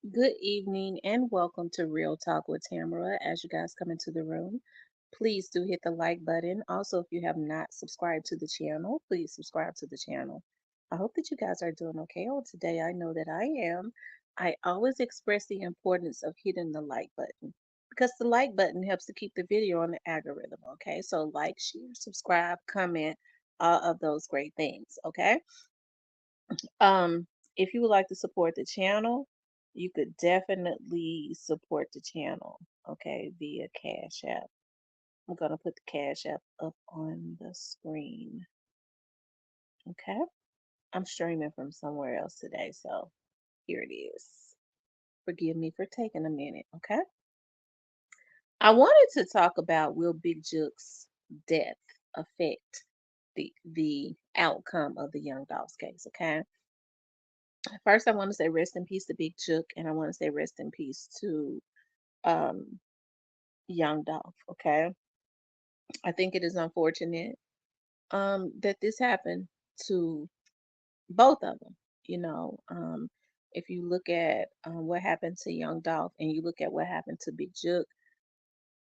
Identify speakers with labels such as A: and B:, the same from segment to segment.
A: Good evening and welcome to Real Talk with Tamara. As you guys come into the room, please do hit the like button. Also, if you have not subscribed to the channel, please subscribe to the channel. I hope that you guys are doing okay. Oh, today I know that I am. I always express the importance of hitting the like button because the like button helps to keep the video on the algorithm. Okay, so like, share, subscribe, comment, all of those great things. Okay. Um, if you would like to support the channel, you could definitely support the channel, okay, via Cash App. I'm gonna put the Cash App up on the screen, okay? I'm streaming from somewhere else today, so here it is. Forgive me for taking a minute, okay? I wanted to talk about will Big Jook's death affect the outcome of the Young Dolph's case, okay? First, I want to say rest in peace to Big Jook, and I want to say rest in peace to um, Young Dolph. Okay, I think it is unfortunate that this happened to both of them. You know, if you look at what happened to Young Dolph and you look at what happened to Big Jook,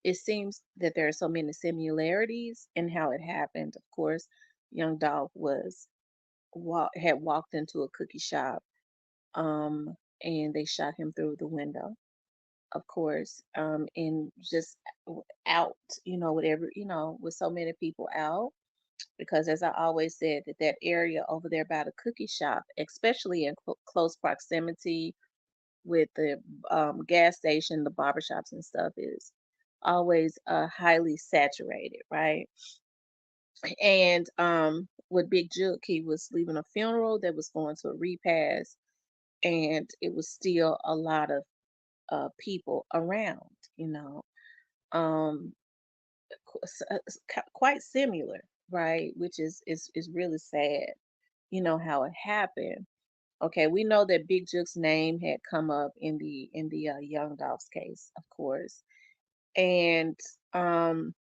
A: it seems that there are so many similarities in how it happened. Of course, Young Dolph had walked into a cookie shop, um, and they shot him through the window, of course, and just out, whatever, with so many people out. Because as I always said, that area over there by the cookie shop, especially in close proximity with the gas station, the barbershops and stuff, is always highly saturated, right? And with Big Jook, he was leaving a funeral that was going to a repast, and it was still a lot of people around, you know. Um, quite similar, right? Which is really sad. You know how it happened. Okay, we know that Big Jook's name had come up in the Young Dolph's case, of course, and um,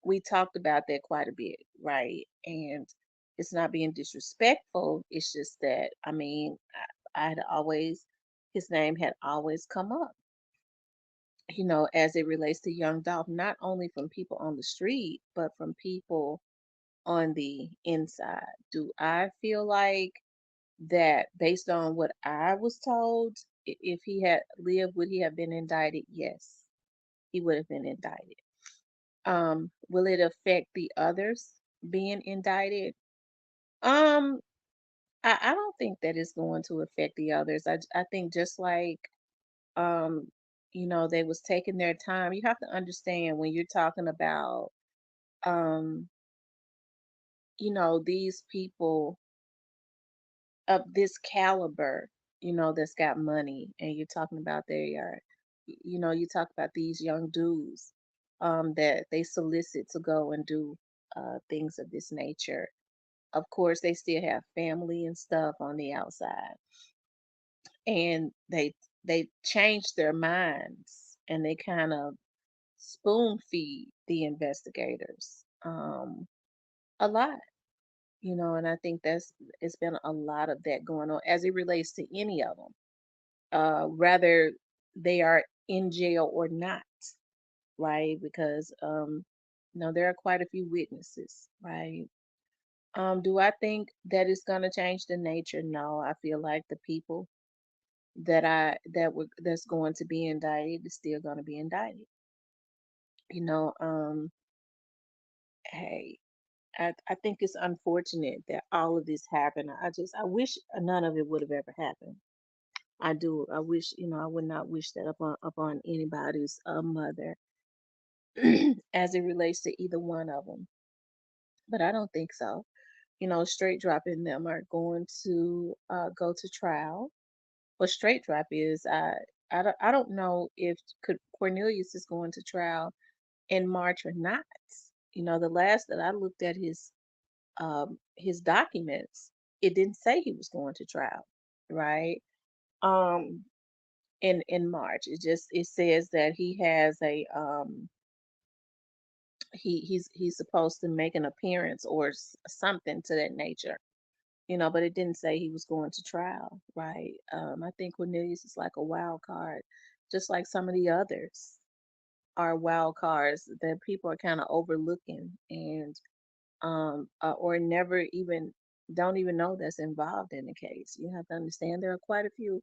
A: we talked about that quite a bit, right? And it's not being disrespectful. It's just that I had always his name had always come up, as it relates to Young Dolph, not only from people on the street, but from people on the inside. Do I feel like that based on what I was told, if he had lived, would he have been indicted? Yes, he would have been indicted. Will it affect the others being indicted? Um, I don't think that it's going to affect the others. I think just like um, they was taking their time. You have to understand when you're talking about um, these people of this caliber, that's got money, and you're talking about they are, you talk about these young dudes that they solicit to go and do things of this nature. Of course, they still have family and stuff on the outside, and they change their minds and they kind of spoon feed the investigators a lot, and I think it's been a lot of that going on as it relates to any of them, rather they are in jail or not, right? Because there are quite a few witnesses, right? Do I think that it's going to change the nature? No, I feel like the people that's going to be indicted is still going to be indicted. You know, hey, I think it's unfortunate that all of this happened. I wish none of it would have ever happened. I do. I wish, I would not wish that upon anybody's mother as it relates to either one of them. But I don't think so. Straight dropping them are going to go to trial. What straight drop is, I don't know if Cornelius is going to trial in March or not. The last that I looked at his documents, it didn't say he was going to trial, right? Um, in March, it says that he has he's supposed to make an appearance or something to that nature. but it didn't say he was going to trial, right? I think Cornelius is like a wild card, just like some of the others are wild cards that people are kind of overlooking and or never even don't even know that's involved in the case. You have to understand there are quite a few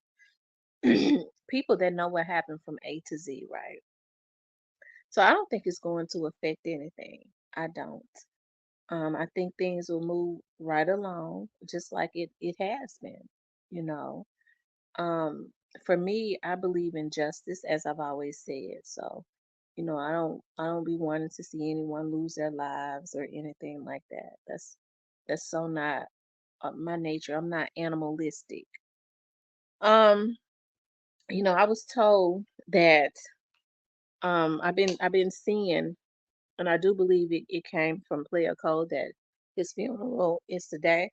A: people that know what happened from A to Z, right? So I don't think it's going to affect anything. I don't. I think things will move right along, just like it has been. You know, um, for me, I believe in justice, as I've always said. So, I don't be wanting to see anyone lose their lives or anything like that. That's so not my nature. I'm not animalistic. Um, I was told that I've been seeing, and I do believe it came from Player Code that his funeral is today.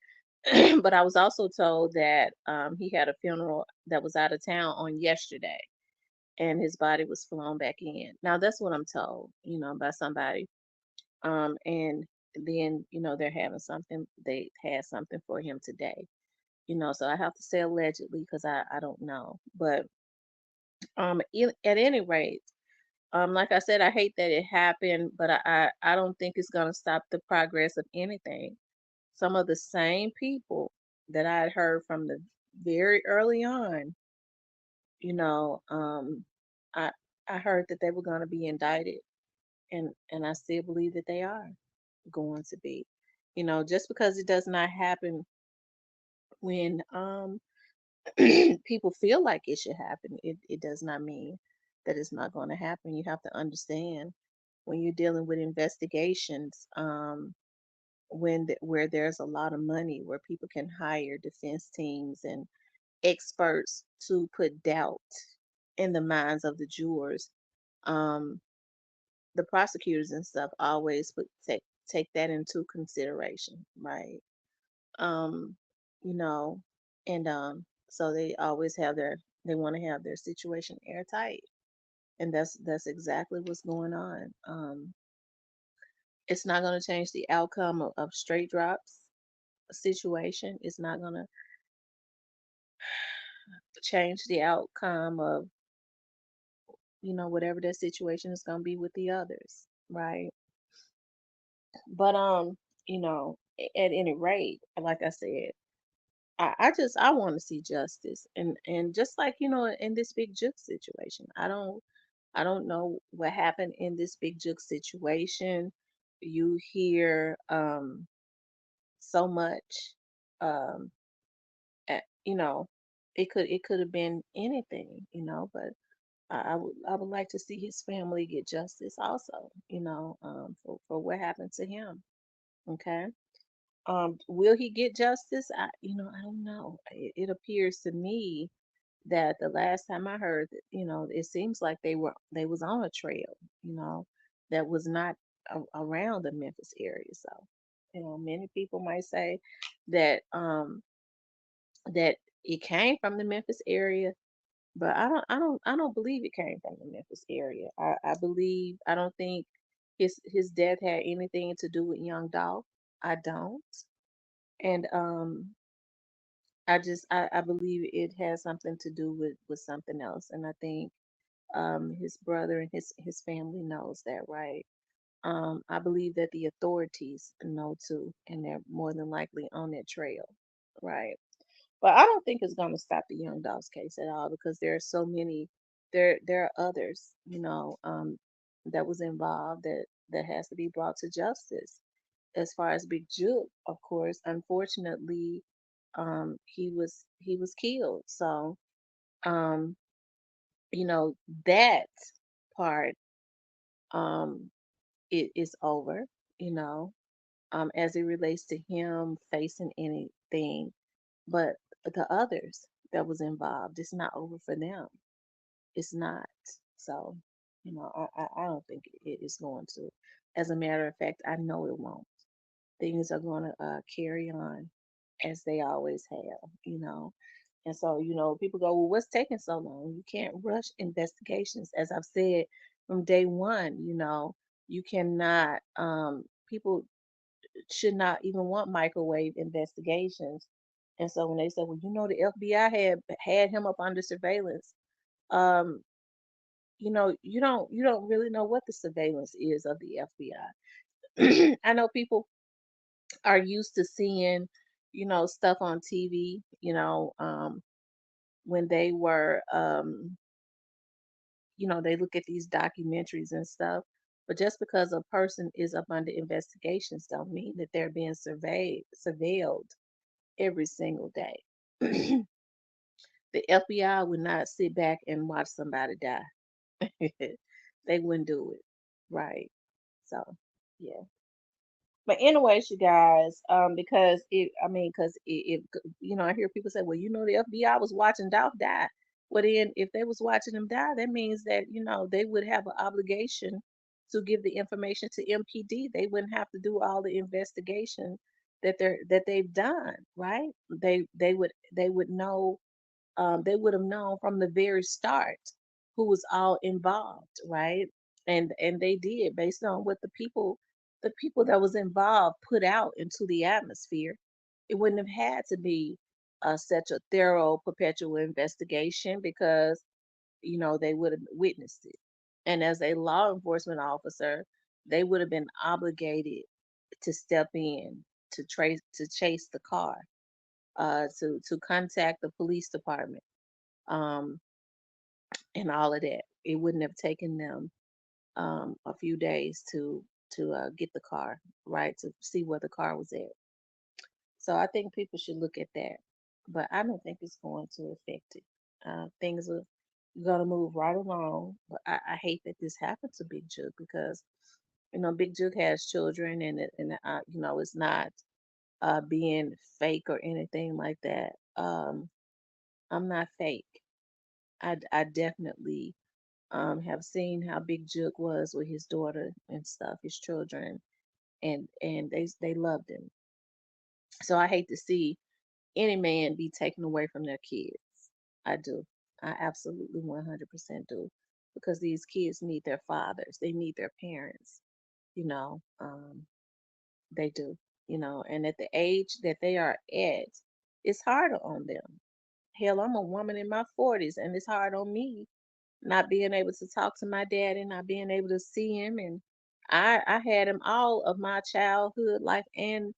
A: But I was also told that he had a funeral that was out of town on yesterday, and his body was flown back in. Now that's what I'm told, by somebody. And then they're having something. They had something for him today. So I have to say allegedly because I don't know, but at any rate. Like I said, I hate that it happened, but I don't think it's gonna stop the progress of anything. Some of the same people that I had heard from the very early on, you know, I I heard that they were gonna be indicted, and I still believe that they are going to be. Just because it does not happen when people feel like it should happen, it does not mean that it's not going to happen. You have to understand when you're dealing with investigations, where there's a lot of money, where people can hire defense teams and experts to put doubt in the minds of the jurors. Um, the prosecutors and stuff always take that into consideration, right? Um, you know, and so they want to have their situation airtight, and that's exactly what's going on. It's not going to change the outcome of straight drops situation. It's not going to change the outcome of whatever that situation is going to be with the others, right? But at any rate, like I said, I want to see justice, and just like in this Big Jook situation, I don't know what happened in this Big Jook situation. You hear so much, um you know it could have been anything, but I would like to see his family get justice also, for what happened to him. Okay. Will he get justice? I don't know. It appears to me that the last time I heard that, it seems like they was on a trail, that was not around the Memphis area. So, many people might say that that it came from the Memphis area, but I don't believe it came from the Memphis area. I don't think his death had anything to do with young Dolph. I don't. And I believe it has something to do with something else. And I think his brother and his family knows that, right? I believe that the authorities know too, and they're more than likely on that trail, right? But I don't think it's going to stop the Young Dogs case at all, because there are so many. There are others, that was involved that has to be brought to justice. As far as Big Juke, of course, unfortunately, he was killed. So, um, you know, that part um it is over, you know, as it relates to him facing anything. But the others that was involved, it's not over for them. It's not. So, I don't think it is going to. As a matter of fact, I know it won't. Things are going to carry on as they always have, And so, people go, well, what's taking so long? You can't rush investigations. As I've said from day one, you cannot, people should not even want microwave investigations And so when they said, well, the FBI had him up under surveillance, um, you don't really know what the surveillance is of the FBI. I know people are used to seeing, stuff on TV, when they were they look at these documentaries and stuff. But just because a person is up under investigations don't mean that they're being surveilled every single day. The FBI would not sit back and watch somebody die. They wouldn't do it. Right. So, yeah. But anyways, you guys, because I hear people say, well, the FBI was watching Dolph die. Well, then, if they was watching him die, that means that they would have an obligation to give the information to MPD. They wouldn't have to do all the investigation that they've done, right? They would know. They would have known from the very start who was all involved, right? And they did based on what the people that was involved put out into the atmosphere. It wouldn't have had to be such a thorough perpetual investigation because they would have witnessed it. And as a law enforcement officer, they would have been obligated to step in to chase the car, to contact the police department, um, and all of that. It wouldn't have taken them a few days to get the car, right, to see where the car was at. So I think people should look at that, but I don't think it's going to affect it. Things are going to move right along, but I hate that this happened to Big Jook because Big Jook has children, and it's not being fake or anything like that. I'm not fake. I definitely have seen how Big Jook was with his daughter and stuff, his children, and they loved him. So I hate to see any man be taken away from their kids. I do. I absolutely 100% do. Because these kids need their fathers. They need their parents. You know, they do. And at the age that they are at, it's harder on them. Hell, I'm a woman in my 40s, and it's hard on me not being able to talk to my daddy, not being able to see him. And I had him all of my childhood life and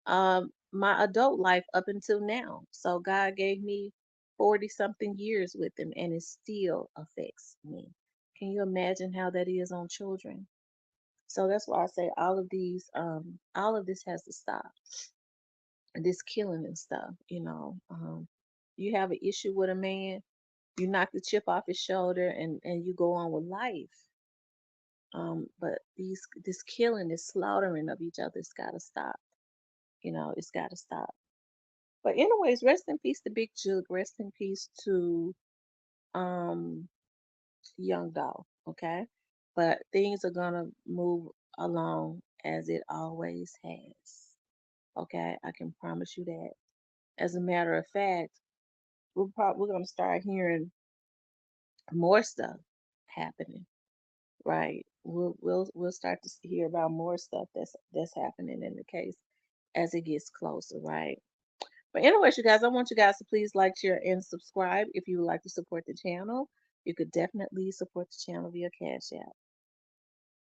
A: my adult life up until now. So God gave me 40 something years with him, and it still affects me. Can you imagine how that is on children? So that's why I say all of this has to stop. This killing and stuff, you have an issue with a man, you knock the chip off his shoulder and you go on with life. But this killing, this slaughtering of each other, it's gotta stop. It's gotta stop. But anyways, rest in peace to Big Jug. Rest in peace to um Young Dolph. Okay. But things are gonna move along as it always has. Okay, I can promise you that. As a matter of fact, we're gonna start hearing more stuff happening. Right. We'll start to hear about more stuff that's happening in the case as it gets closer, right? But anyways, you guys, I want you guys to please like, share, and subscribe if you would like to support the channel. You could definitely support the channel via Cash App.